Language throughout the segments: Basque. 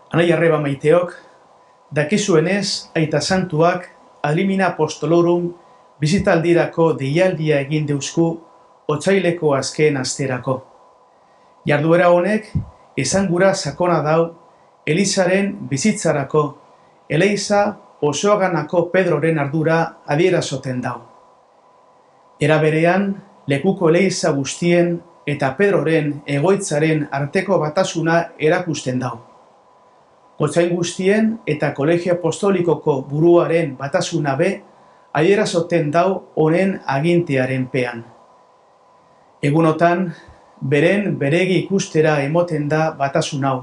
Anai arreba maiteok, dakizuenez, aita santuak Adlimina Apostolorum bizitaldirako deialdia egin deusku otsaileko azken asterako. Jarduera honek, esangura sakona dau, Elizaren bizitzarako, Eleiza osoaganako Pedroren ardura adierazoten dau. Era berean, lekuko Eleiza guztien eta Pedroren egoitzaren arteko batasuna erakusten dau. Otsain guztien eta Kolegio Apostolikoko buruaren batasuna be, adierazoten dau honen agintearen pean. Egunotan, beren beregi ikustera emoten da batasun hau.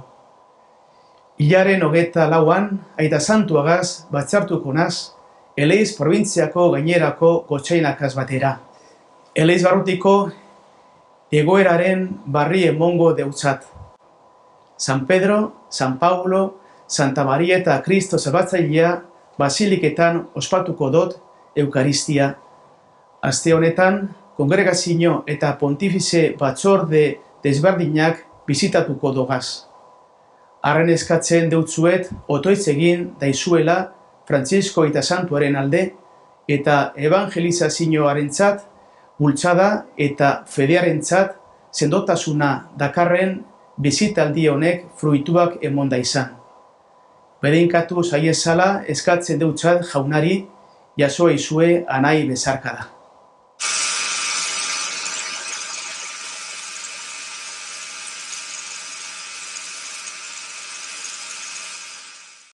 Hilaren 24an, aita santuagaz batzartuko naz, Eleiz probintziako gainerako gotsainakaz batera. Eleiz barrutiko egoeraren barri emongo deutzat. San Pedro, San Paulo, Santa Maria eta Kristo Salbatzailea basiliketan ospatuko dot Eukaristia. Aste honetan, kongregazio eta pontifize batzorde desberdinak bizitatuko dogaz. Arren eskatzen deutzuet otoitz egin daizuela Frantzisko eta Santuaren alde eta evangelizazioarentzat, bultzada eta fedearentzat sendotasuna dakarren bizitaldi honek fruituak emonda izan. Bedeinkatu zaiezala eskatzen deutzat jaunari jaso eizue anai bezarkada.